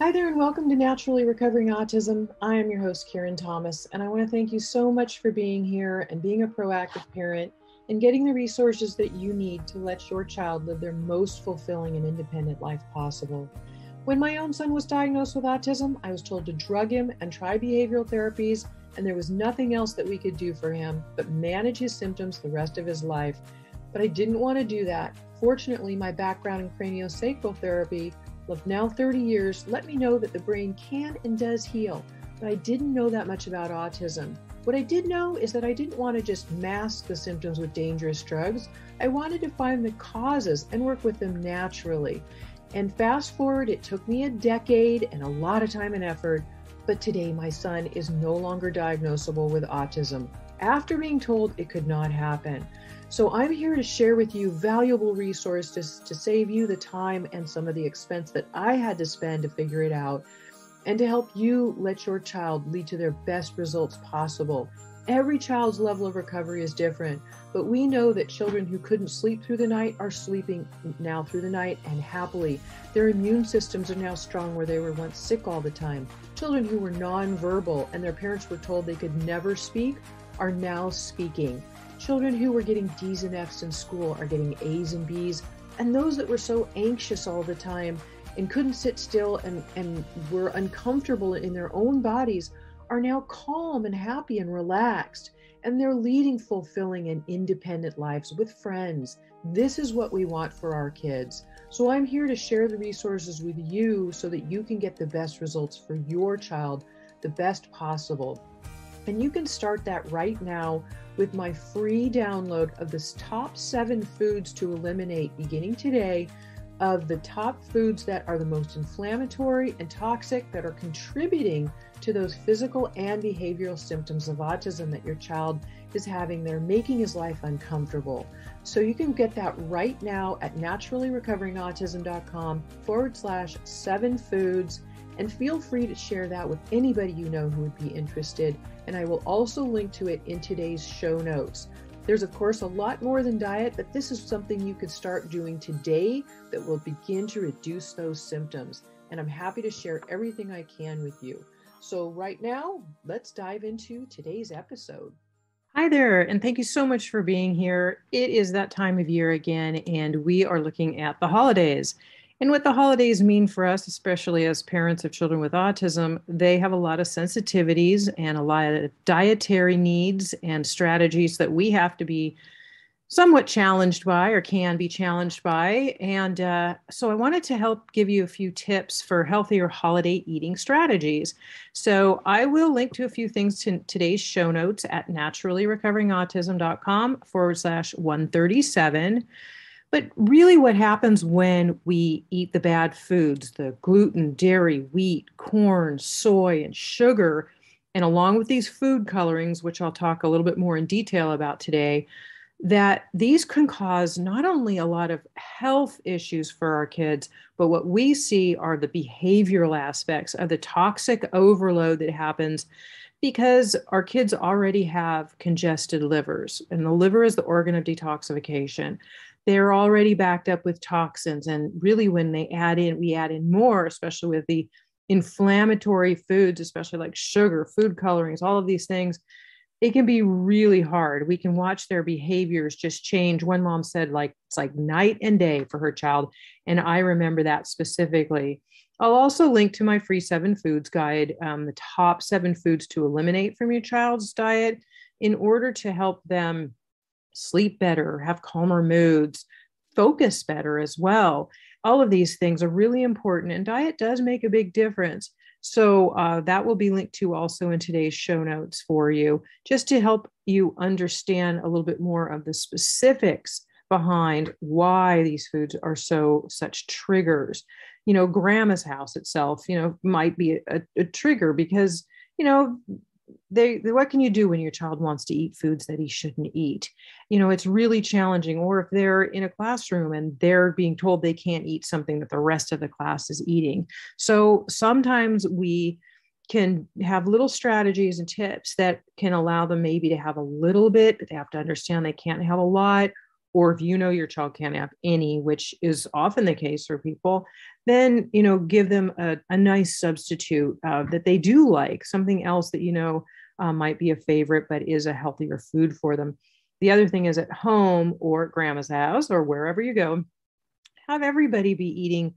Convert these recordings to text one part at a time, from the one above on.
Hi there, and welcome to Naturally Recovering Autism. I am your host, Karen Thomas, and I want to thank you so much for being here and being a proactive parent and getting the resources that you need to let your child live their most fulfilling and independent life possible. When my own son was diagnosed with autism, I was told to drug him and try behavioral therapies, and there was nothing else that we could do for him but manage his symptoms the rest of his life. But I didn't want to do that. Fortunately, my background in craniosacral therapy of now 30 years let me know that the brain can and does heal, but I didn't know that much about autism. What I did know is that I didn't want to just mask the symptoms with dangerous drugs. I wanted to find the causes and work with them naturally. And fast forward, it took me a decade and a lot of time and effort, but today my son is no longer diagnosable with autism after being told it could not happen. So I'm here to share with you valuable resources to save you the time and some of the expense that I had to spend to figure it out, and to help you let your child lead to their best results possible. Every child's level of recovery is different, but we know that children who couldn't sleep through the night are sleeping now through the night and happily. Their immune systems are now strong where they were once sick all the time. Children who were nonverbal and their parents were told they could never speak are now speaking. Children who were getting D's and F's in school are getting A's and B's. And those that were so anxious all the time and couldn't sit still and were uncomfortable in their own bodies are now calm and happy and relaxed. And they're leading fulfilling and independent lives with friends. This is what we want for our kids. So I'm here to share the resources with you so that you can get the best results for your child, the best possible. And you can start that right now with my free download of the top 7 foods to eliminate beginning today, of the top foods that are the most inflammatory and toxic that are contributing to those physical and behavioral symptoms of autism that your child is having. They're making his life uncomfortable. So you can get that right now at naturallyrecoveringautism.com/7 foods. And feel free to share that with anybody you know who would be interested. And I will also link to it in today's show notes. There's, of course, a lot more than diet, but this is something you could start doing today that will begin to reduce those symptoms. And I'm happy to share everything I can with you. So right now, let's dive into today's episode. Hi there, and thank you so much for being here. It is that time of year again, and we are looking at the holidays. And what the holidays mean for us, especially as parents of children with autism, they have a lot of sensitivities and a lot of dietary needs and strategies that we have to be somewhat challenged by, or can be challenged by. And so I wanted to help give you a few tips for healthier holiday eating strategies. So I will link to a few things to today's show notes at naturallyrecoveringautism.com/137. But really what happens when we eat the bad foods, the gluten, dairy, wheat, corn, soy, and sugar, and along with these food colorings, which I'll talk a little bit more in detail about today, that these can cause not only a lot of health issues for our kids, but what we see are the behavioral aspects of the toxic overload that happens because our kids already have congested livers, and the liver is the organ of detoxification. They're already backed up with toxins. And really, when we add in more, especially with the inflammatory foods, especially like sugar, food colorings, all of these things, it can be really hard. We can watch their behaviors just change. One mom said, like, it's like night and day for her child. And I remember that specifically. I'll also link to my free 7 foods guide, the top 7 foods to eliminate from your child's diet in order to help them sleep better, have calmer moods, focus better as well. All of these things are really important, and diet does make a big difference. So that will be linked to also in today's show notes for you, just to help you understand a little bit more of the specifics behind why these foods are such triggers. You know, grandma's house itself, might be a trigger because, what can you do when your child wants to eat foods that he shouldn't eat? It's really challenging. Or if they're in a classroom and they're being told they can't eat something that the rest of the class is eating. So sometimes we can have little strategies and tips that can allow them maybe to have a little bit, but they have to understand they can't have a lot, or if you know your child can't have any, which is often the case for people, then, give them a nice substitute that they do like, something else that, might be a favorite, but is a healthier food for them. The other thing is, at home or at grandma's house or wherever you go, have everybody be eating,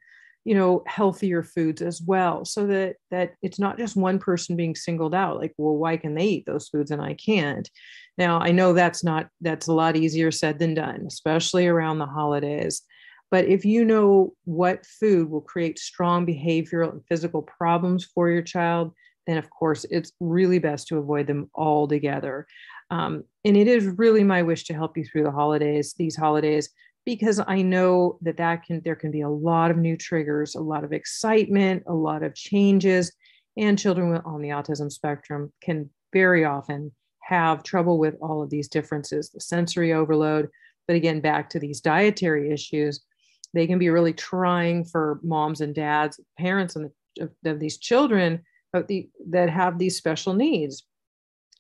healthier foods as well, so that it's not just one person being singled out, like, well, why can they eat those foods and I can't? Now, I know that's a lot easier said than done, especially around the holidays. But if you know what food will create strong behavioral and physical problems for your child, then of course it's really best to avoid them altogether. And it is really my wish to help you through these holidays, because I know that there can be a lot of new triggers, a lot of excitement, a lot of changes, and children on the autism spectrum can very often have trouble with all of these differences, the sensory overload. But again, back to these dietary issues, they can be really trying for moms and dads, parents of these children that have these special needs.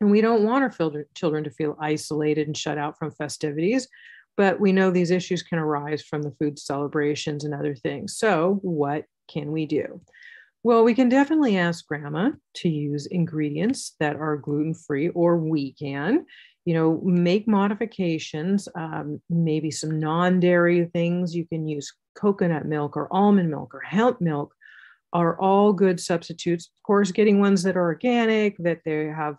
And we don't want our children to feel isolated and shut out from festivities. But we know these issues can arise from the food celebrations and other things. So what can we do? Well, we can definitely ask grandma to use ingredients that are gluten-free, or we can, make modifications, maybe some non-dairy things. You can use coconut milk or almond milk or hemp milk are all good substitutes. Of course, getting ones that are organic, that they have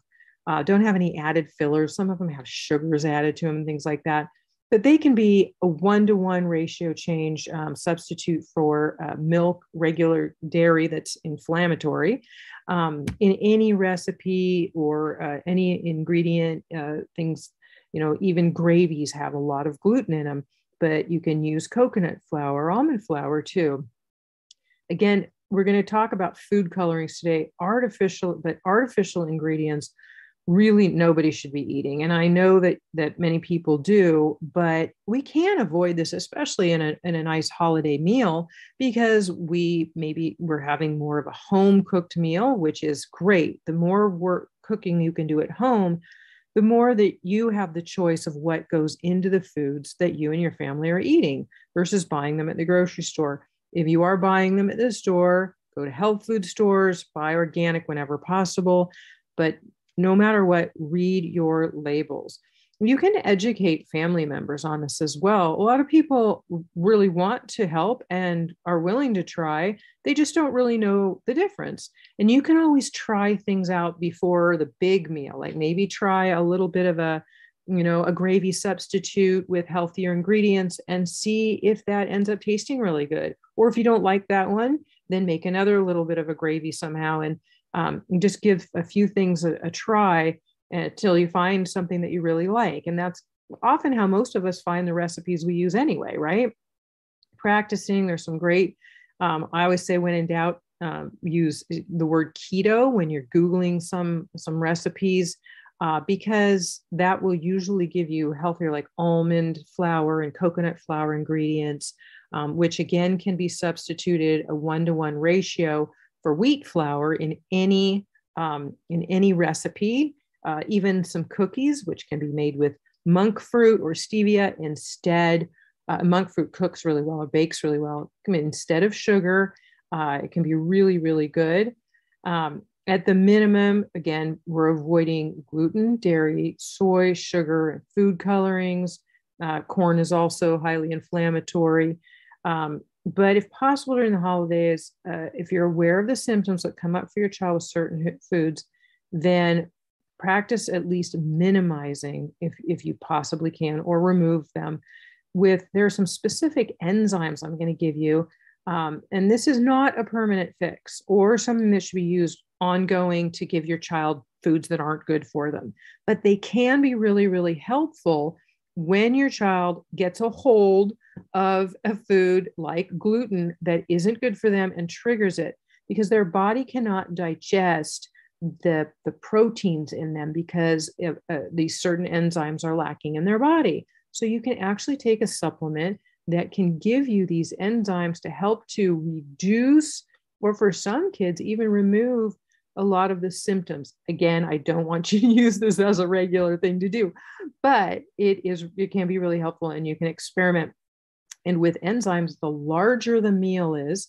don't have any added fillers. Some of them have sugars added to them and things like that. But they can be a 1-to-1 ratio change substitute for milk, regular dairy that's inflammatory, in any recipe or any ingredient. Things, even gravies have a lot of gluten in them, but you can use coconut flour, almond flour too. Again, we're going to talk about food colorings today, artificial ingredients really nobody should be eating. And I know that many people do, but we can avoid this, especially in a nice holiday meal, because we're having more of a home cooked meal, which is great. The more cooking you can do at home, the more that you have the choice of what goes into the foods that you and your family are eating versus buying them at the grocery store. If you are buying them at the store, go to health food stores, buy organic whenever possible. But no matter what, read your labels. You can educate family members on this as well. A lot of people really want to help and are willing to try. They just don't really know the difference. And you can always try things out before the big meal, like maybe try a little bit of a gravy substitute with healthier ingredients and see if that ends up tasting really good. Or if you don't like that one, then make another little bit of a gravy somehow and just give a few things a try until you find something that you really like. And that's often how most of us find the recipes we use anyway, right? Practicing, there's some great, I always say when in doubt, use the word keto when you're Googling some recipes, because that will usually give you healthier, like almond flour and coconut flour ingredients, which again can be substituted a 1-to-1 ratio for wheat flour in any recipe, even some cookies, which can be made with monk fruit or stevia instead. Monk fruit cooks really well or bakes really well. Instead of sugar, it can be really, really good. At the minimum, again, we're avoiding gluten, dairy, soy, sugar, and food colorings. Corn is also highly inflammatory. But if possible during the holidays, if you're aware of the symptoms that come up for your child with certain foods, then practice at least minimizing, if you possibly can, or remove them. There are some specific enzymes I'm going to give you. And this is not a permanent fix or something that should be used ongoing to give your child foods that aren't good for them. But they can be really, really helpful when your child gets a hold of a food like gluten that isn't good for them and triggers it, because their body cannot digest the proteins in them because these certain enzymes are lacking in their body. So you can actually take a supplement that can give you these enzymes to help to reduce, or for some kids, even remove a lot of the symptoms. Again, I don't want you to use this as a regular thing to do, but it can be really helpful, and you can experiment. And with enzymes, the larger the meal is,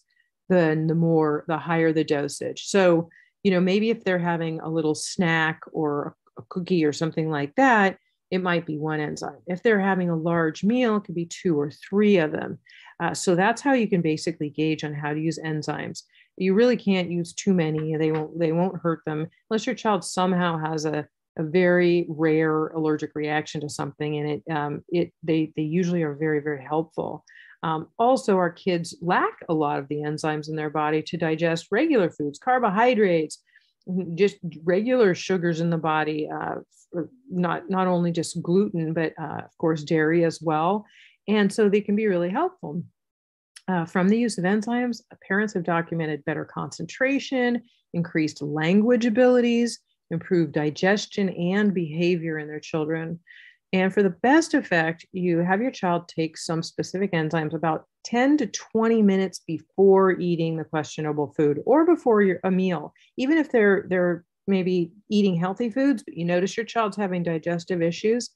then the higher the dosage. So, maybe if they're having a little snack or a cookie or something like that, it might be one enzyme. If they're having a large meal, it could be two or three of them. So that's how you can basically gauge on how to use enzymes. You really can't use too many. They won't hurt them unless your child somehow has a very rare allergic reaction to something, and they usually are very, very helpful. Also, our kids lack a lot of the enzymes in their body to digest regular foods, carbohydrates, just regular sugars in the body, not only just gluten, but of course dairy as well. And so they can be really helpful. From the use of enzymes, parents have documented better concentration, increased language abilities, improved digestion and behavior in their children. And for the best effect, you have your child take some specific enzymes about 10 to 20 minutes before eating the questionable food or before a meal. Even if they're maybe eating healthy foods, but you notice your child's having digestive issues,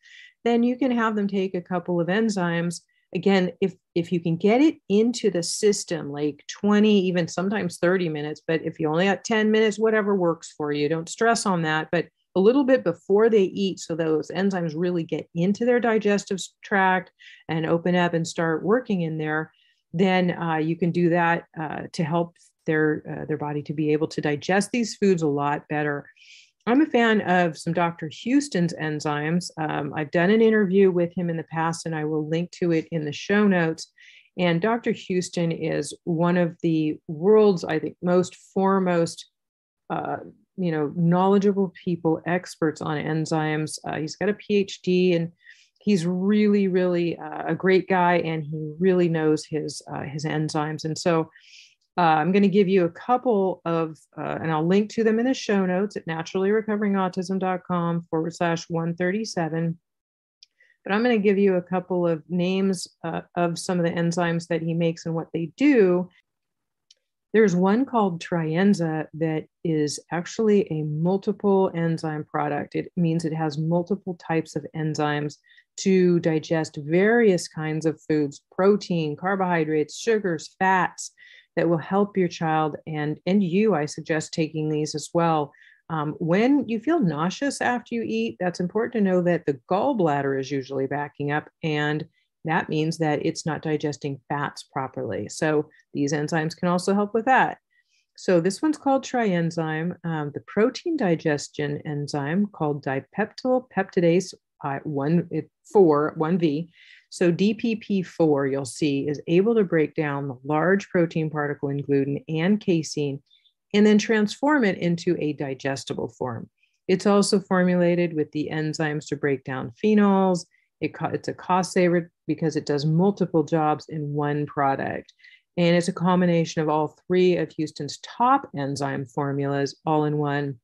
then you can have them take a couple of enzymes. Again, if you can get it into the system, like 20, even sometimes 30 minutes, but if you only have 10 minutes, whatever works for you, don't stress on that. But a little bit before they eat, so those enzymes really get into their digestive tract and open up and start working in there, then you can do that to help their body to be able to digest these foods a lot better. I'm a fan of some Dr. Houston's enzymes. I've done an interview with him in the past, and I will link to it in the show notes. And Dr. Houston is one of the world's, I think, most foremost, knowledgeable people, experts on enzymes. He's got a PhD, and he's really, really a great guy, and he really knows his enzymes. And so I'm going to give you a couple of, and I'll link to them in the show notes at naturallyrecoveringautism.com/137. But I'm going to give you a couple of names of some of the enzymes that he makes and what they do. There's one called Trienza that is actually a multiple enzyme product. It means it has multiple types of enzymes to digest various kinds of foods, protein, carbohydrates, sugars, fats, that will help your child and you. I suggest taking these as well. When you feel nauseous after you eat, that's important to know that the gallbladder is usually backing up, and that means that it's not digesting fats properly. So these enzymes can also help with that. So this one's called Trienzyme. The protein digestion enzyme called dipeptyl peptidase 1V. So DPP4, you'll see, is able to break down the large protein particle in gluten and casein and then transform it into a digestible form. It's also formulated with the enzymes to break down phenols. It's a cost saver because it does multiple jobs in one product. And it's a combination of all three of Houston's top enzyme formulas all in one,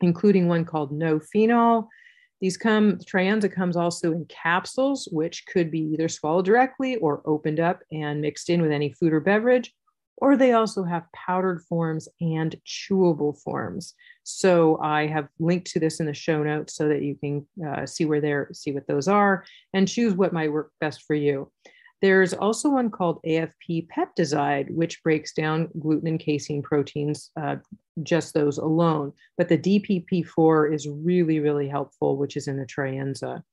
including one called no phenol. Trienza comes also in capsules, which could be either swallowed directly or opened up and mixed in with any food or beverage, or they also have powdered forms and chewable forms. So I have linked to this in the show notes so that you can see what those are and choose what might work best for you. There's also one called Afp Peptide, which breaks down gluten and casein proteins, just those alone. But the DPP4 is really, really helpful, which is in the Trienza.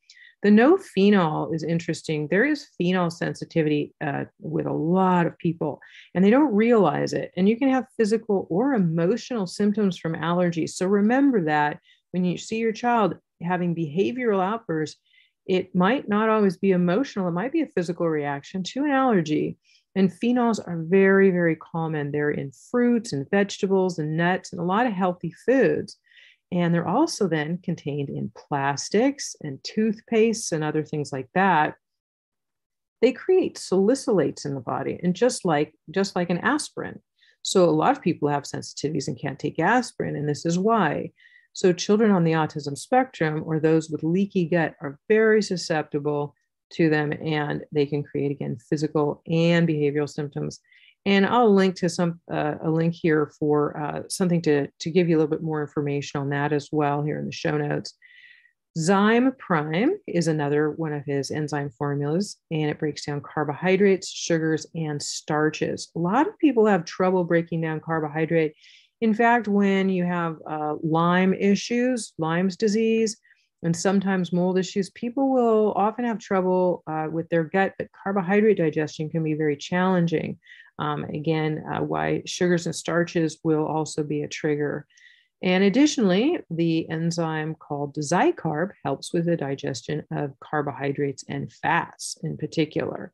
The no phenol is interesting. There is phenol sensitivity with a lot of people, and they don't realize it. And you can have physical or emotional symptoms from allergies. So remember that when you see your child having behavioral outbursts, it might not always be emotional. It might be a physical reaction to an allergy. And phenols are very, very common. They're in fruits and vegetables and nuts and a lot of healthy foods. And they're also then contained in plastics and toothpastes and other things like that. They create salicylates in the body, and just like an aspirin. So a lot of people have sensitivities and can't take aspirin, and this is why. So children on the autism spectrum or those with leaky gut are very susceptible to them, and they can create, again, physical and behavioral symptoms. And I'll link to a link here for something to give you a little bit more information on that as well here in the show notes. Zyme Prime is another one of his enzyme formulas, and it breaks down carbohydrates, sugars, and starches. A lot of people have trouble breaking down carbohydrate. In fact, when you have Lyme issues, Lyme's disease, and sometimes mold issues, people will often have trouble with their gut, but carbohydrate digestion can be very challenging. Why sugars and starches will also be a trigger. And additionally, the enzyme called Zycarb helps with the digestion of carbohydrates and fats in particular.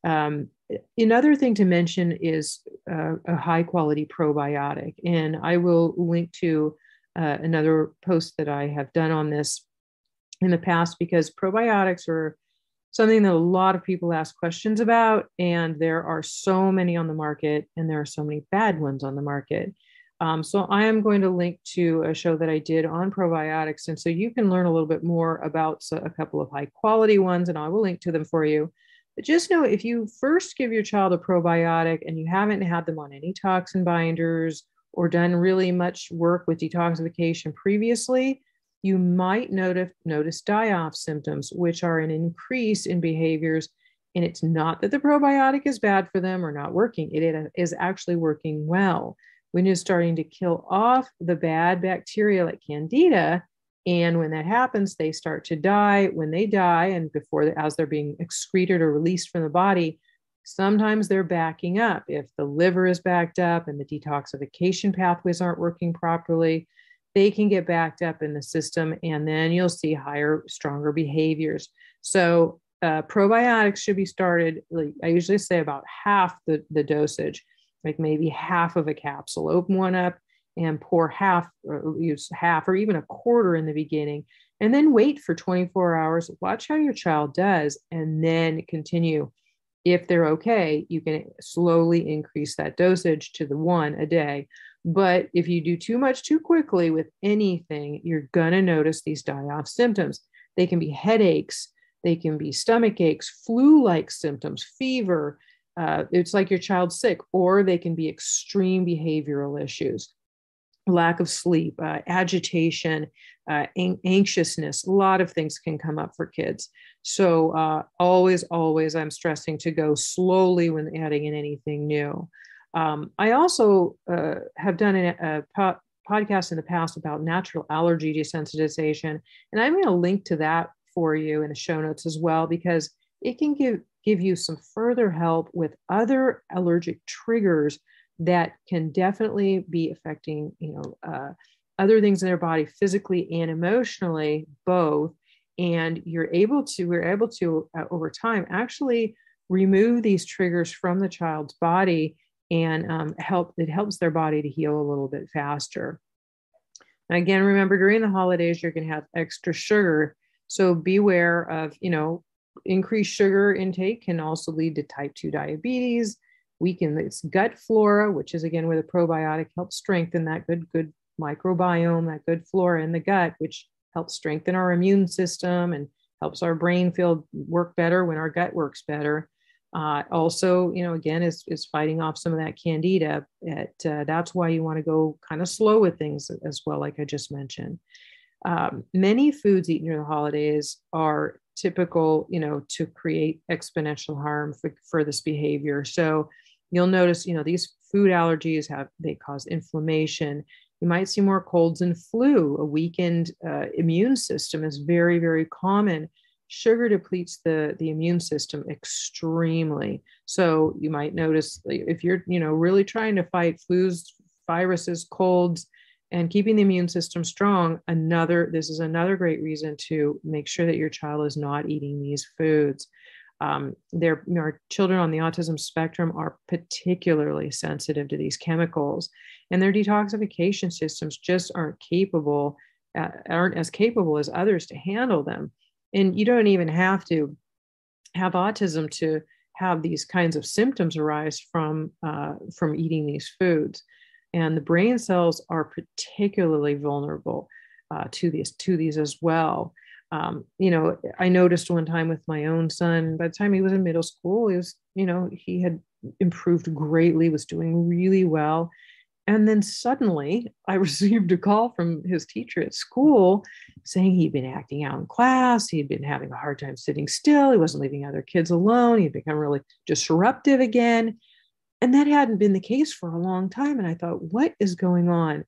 Another thing to mention is a high quality probiotic. And I will link to another post that I have done on this in the past, because probiotics are something that a lot of people ask questions about. And there are so many on the market, and there are so many bad ones on the market. So I am going to link to a show that I did on probiotics. And so you can learn a little bit more about a couple of high quality ones, and I will link to them for you. But just know, if you first give your child a probiotic and you haven't had them on any toxin binders or done really much work with detoxification previously, you might notice die-off symptoms, which are an increase in behaviors. And it's not that the probiotic is bad for them or not working. It is actually working well. When you're starting to kill off the bad bacteria like Candida, and when that happens, they start to die. When they die, and as they're being excreted or released from the body, sometimes they're backing up. If the liver is backed up and the detoxification pathways aren't working properly, they can get backed up in the system, and then you'll see higher, stronger behaviors. So probiotics should be started, like I usually say, about half the dosage, like maybe half of a capsule. Open one up and pour half, or use half or even a quarter in the beginning, and then wait for 24 hours. Watch how your child does, and then continue. If they're okay, you can slowly increase that dosage to the 1 a day. But if you do too much too quickly with anything, you're going to notice these die-off symptoms. They can be headaches, they can be stomach aches, flu-like symptoms, fever. It's like your child's sick, or they can be extreme behavioral issues, lack of sleep, agitation, anxiousness. A lot of things can come up for kids. So always, I'm stressing to go slowly when adding in anything new. I also have done a podcast in the past about natural allergy desensitization, and I'm going to link to that for you in the show notes as well, because it can give you some further help with other allergic triggers that can definitely be affecting, other things in their body, physically and emotionally, both. And we're able to over time actually remove these triggers from the child's body, and it helps their body to heal a little bit faster. And again, remember, during the holidays, you're going to have extra sugar. So beware of, increased sugar intake can also lead to type 2 diabetes, weaken its gut flora, which is again where the probiotic helps strengthen that good microbiome, that good flora in the gut, which helps strengthen our immune system and helps our brain work better when our gut works better. Also, again, is fighting off some of that Candida. That's why you want to go kind of slow with things as well, like I just mentioned. Many foods eaten during the holidays are typical, to create exponential harm for this behavior. So you'll notice, these food allergies they cause inflammation. You might see more colds and flu. A weakened immune system is very, very common. Sugar depletes the immune system extremely. So you might notice, if you're, really trying to fight flus, viruses, colds, and keeping the immune system strong, this is another great reason to make sure that your child is not eating these foods. Our children on the autism spectrum are particularly sensitive to these chemicals, and their detoxification systems just aren't as capable as others to handle them. And you don't even have to have autism to have these kinds of symptoms arise from eating these foods. And the brain cells are particularly vulnerable to these as well. I noticed one time with my own son, by the time he was in middle school, he improved greatly, was doing really well. And then suddenly I received a call from his teacher at school saying he'd been acting out in class. He'd been having a hard time sitting still. He wasn't leaving other kids alone. He'd become really disruptive again. And that hadn't been the case for a long time. And I thought, what is going on?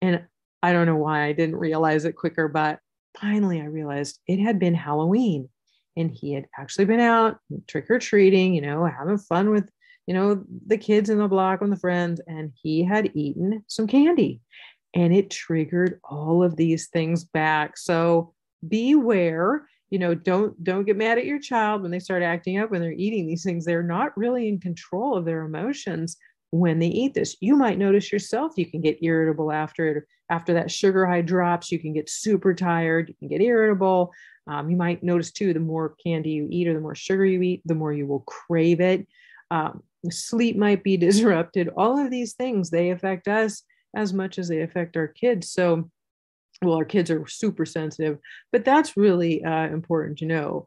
And I don't know why I didn't realize it quicker, but finally I realized it had been Halloween and he had actually been out trick or treating, having fun with, the kids in the block and the friends, and he had eaten some candy and it triggered all of these things back. So beware, don't get mad at your child when they start acting up when they're eating these things. They're not really in control of their emotions when they eat this. You might notice yourself, you can get irritable after it. After that sugar high drops, you can get super tired, you can get irritable. You might notice too, the more candy you eat or the more sugar you eat, the more you will crave it. Sleep might be disrupted. All of these things, they affect us as much as they affect our kids. So, well, our kids are super sensitive, but that's really important to know.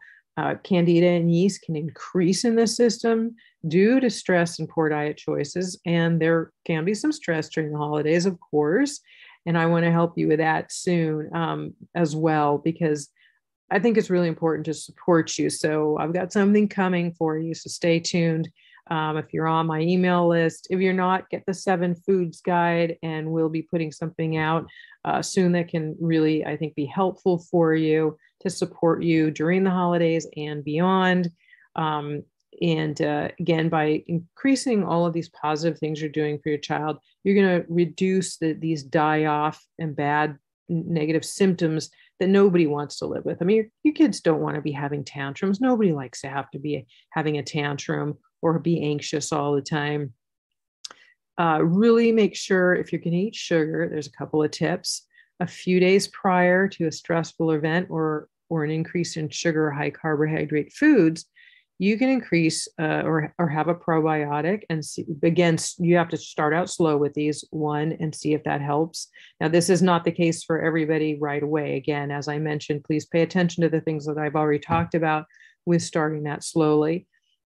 Candida and yeast can increase in the system due to stress and poor diet choices. And there can be some stress during the holidays, of course. And I want to help you with that soon as well, because I think it's really important to support you. So I've got something coming for you. So stay tuned. If you're on my email list, if you're not, get the 7 foods guide, and we'll be putting something out soon that can really, I think, be helpful for you to support you during the holidays and beyond. Again, by increasing all of these positive things you're doing for your child, you're going to reduce these die-off and bad negative symptoms that nobody wants to live with. I mean, your kids don't want to be having tantrums. Nobody likes to have to be having a tantrum or be anxious all the time. Really make sure if you're going to eat sugar, there's a couple of tips. A few days prior to a stressful event or an increase in sugar or high carbohydrate foods, you can increase or have a probiotic. And see, again, you have to start out slow with these one and see if that helps. Now, this is not the case for everybody right away. Again, as I mentioned, please pay attention to the things that I've already talked about with starting that slowly.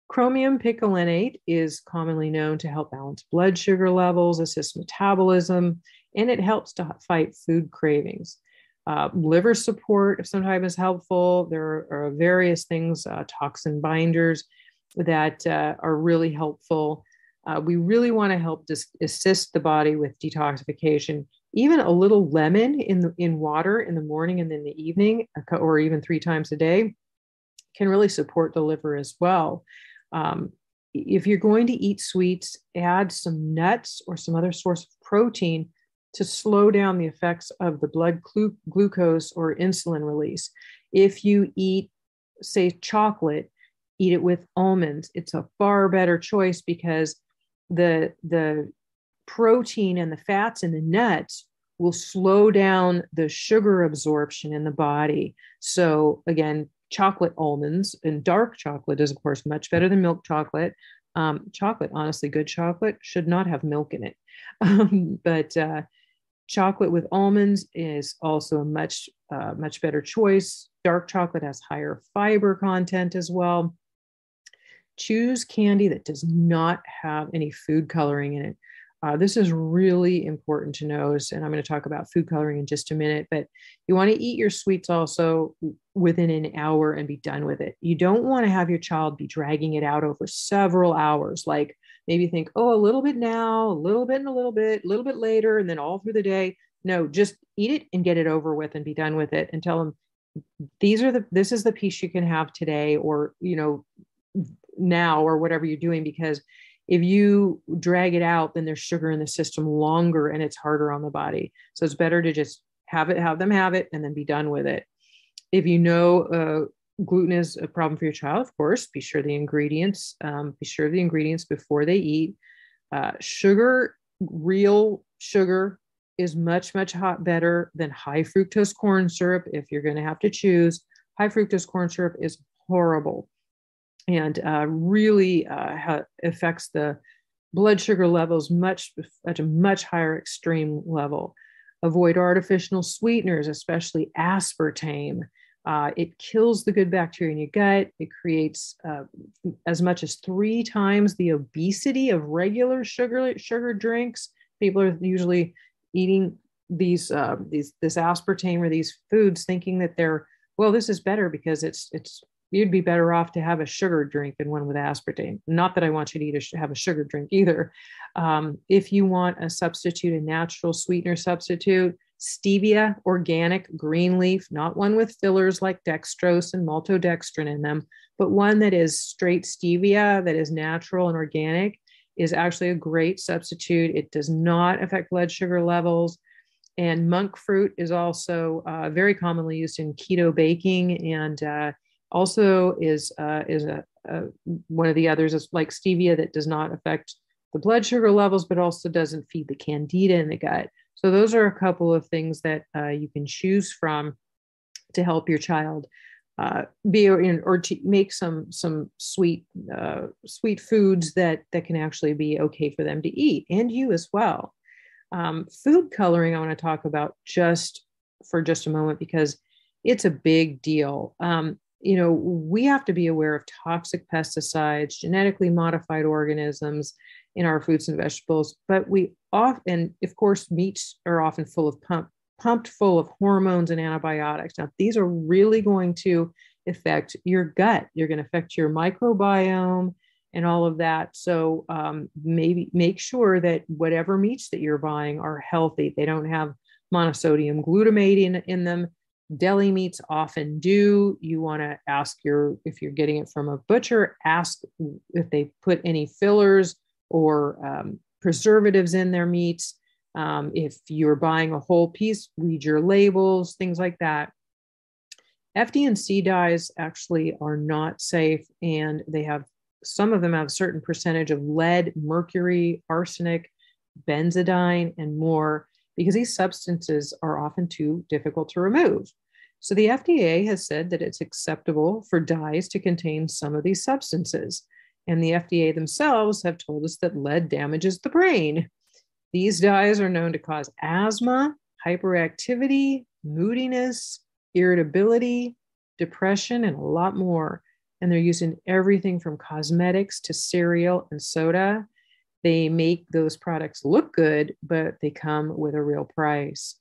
Chromium picolinate is commonly known to help balance blood sugar levels, assist metabolism, and it helps to fight food cravings. Liver support sometimes is helpful. There are various things, toxin binders that are really helpful. We really want to help assist the body with detoxification. Even a little lemon in water in the morning and in the evening, or even 3 times a day, can really support the liver as well. If you're going to eat sweets, add some nuts or some other source of protein to slow down the effects of the blood glucose or insulin release. If you eat, say, chocolate, eat it with almonds. It's a far better choice because the protein and the fats in the nuts will slow down the sugar absorption in the body. So again, chocolate almonds, and dark chocolate is, of course, much better than milk chocolate. Chocolate, honestly, good chocolate should not have milk in it. But chocolate with almonds is also a much better choice. Dark chocolate has higher fiber content as well. Choose candy that does not have any food coloring in it. This is really important to know, and I'm going to talk about food coloring in just a minute, but you want to eat your sweets also within an hour and be done with it. You don't want to have your child be dragging it out over several hours, like maybe think, oh, a little bit now, a little bit and a little bit later, and then all through the day. No, just eat it and get it over with and be done with it, and tell them this is the piece you can have today, or, now, or whatever you're doing, because if you drag it out, then there's sugar in the system longer and it's harder on the body. So it's better to just have them have it and then be done with it. If you know gluten is a problem for your child, of course, be sure of the ingredients before they eat. Sugar, real sugar, is much better than high fructose corn syrup. If you're going to have to choose, high fructose corn syrup is horrible and really affects the blood sugar levels at a much higher extreme level. Avoid artificial sweeteners, especially aspartame. It kills the good bacteria in your gut. It creates as much as 3 times the obesity of regular sugar drinks. People are usually eating this aspartame or these foods thinking that this is better because it's you'd be better off to have a sugar drink than one with aspartame. Not that I want you to have a sugar drink either. If you want a substitute, a natural sweetener substitute, stevia, organic, green leaf, not one with fillers like dextrose and maltodextrin in them, but one that is straight stevia, that is natural and organic, is actually a great substitute. It does not affect blood sugar levels. And monk fruit is also very commonly used in keto baking, and also is one of the others is like stevia that does not affect the blood sugar levels, but also doesn't feed the candida in the gut. So those are a couple of things that you can choose from to help your child or to make some sweet foods that can actually be okay for them to eat, and you as well. Food coloring I want to talk about for just a moment because it's a big deal. We have to be aware of toxic pesticides, genetically modified organisms in our fruits and vegetables, but we often, of course, meats are often pumped full of hormones and antibiotics. Now, these are really going to affect your gut. You're going to affect your microbiome and all of that. So maybe make sure that whatever meats that you're buying are healthy. They don't have monosodium glutamate in them. Deli meats often do. You want to ask if you're getting it from a butcher, ask if they put any fillers or preservatives in their meats. If you're buying a whole piece, read your labels, things like that. FD&C dyes actually are not safe, and some of them have a certain percentage of lead, mercury, arsenic, benzodiazepine, and more, because these substances are often too difficult to remove. So the FDA has said that it's acceptable for dyes to contain some of these substances. And the FDA themselves have told us that lead damages the brain. These dyes are known to cause asthma, hyperactivity, moodiness, irritability, depression, and a lot more. And they're used in everything from cosmetics to cereal and soda. They make those products look good, but they come with a real price.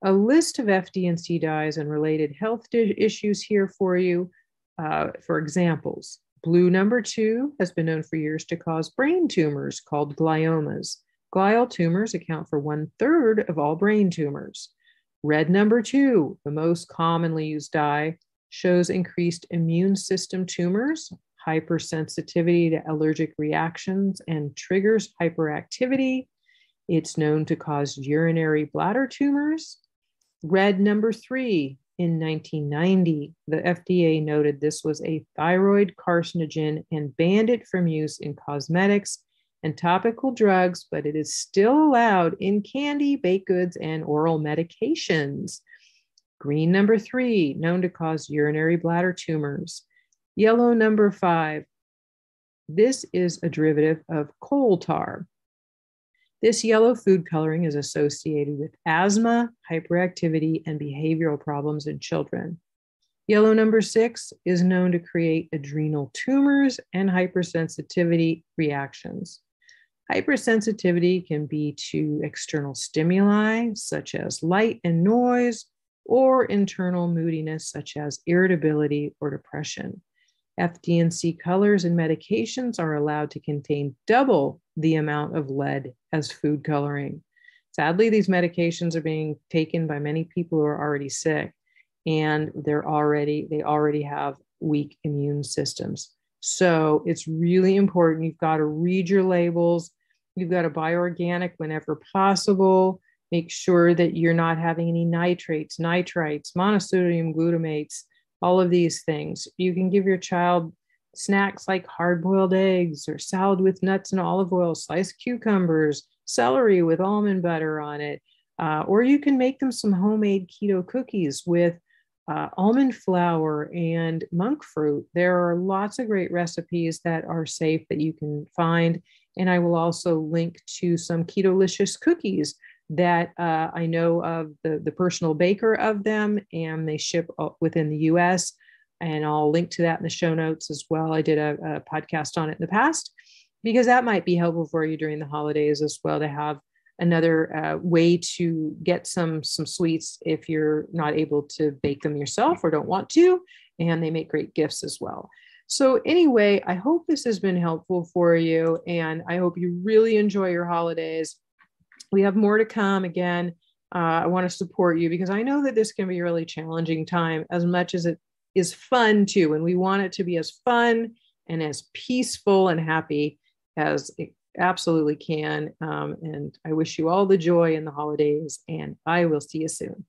A list of FD&C dyes and related health issues here for you. For examples, blue number 2 has been known for years to cause brain tumors called gliomas. Glial tumors account for 1/3 of all brain tumors. Red number 2, the most commonly used dye, shows increased immune system tumors, hypersensitivity to allergic reactions, and triggers hyperactivity. It's known to cause urinary bladder tumors. Red number 3, in 1990, the FDA noted this was a thyroid carcinogen and banned it from use in cosmetics and topical drugs, but it is still allowed in candy, baked goods, and oral medications. Green number 3, known to cause urinary bladder tumors. Yellow number 5, this is a derivative of coal tar. This yellow food coloring is associated with asthma, hyperactivity, and behavioral problems in children. Yellow number 6 is known to create adrenal tumors and hypersensitivity reactions. Hypersensitivity can be to external stimuli, such as light and noise, or internal moodiness, such as irritability or depression. FD&C colors and medications are allowed to contain double the amount of lead as food coloring. Sadly, these medications are being taken by many people who are already sick, and they already have weak immune systems. So it's really important. You've got to read your labels. You've got to buy organic whenever possible. Make sure that you're not having any nitrates, nitrites, monosodium glutamates, all of these things. You can give your child snacks like hard-boiled eggs or salad with nuts and olive oil, sliced cucumbers, celery with almond butter on it. Or you can make them some homemade keto cookies with almond flour and monk fruit. There are lots of great recipes that are safe that you can find. And I will also link to some Ketolicious cookies that I know of the personal baker of them, and they ship within the US. And I'll link to that in the show notes as well. I did a podcast on it in the past, because that might be helpful for you during the holidays as well, to have another way to get some sweets if you're not able to bake them yourself or don't want to. And they make great gifts as well. So anyway, I hope this has been helpful for you, and I hope you really enjoy your holidays. We have more to come. Again, I want to support you, because I know that this can be a really challenging time, as much as it is fun too. And we want it to be as fun and as peaceful and happy as it absolutely can. And I wish you all the joy in the holidays, and I will see you soon.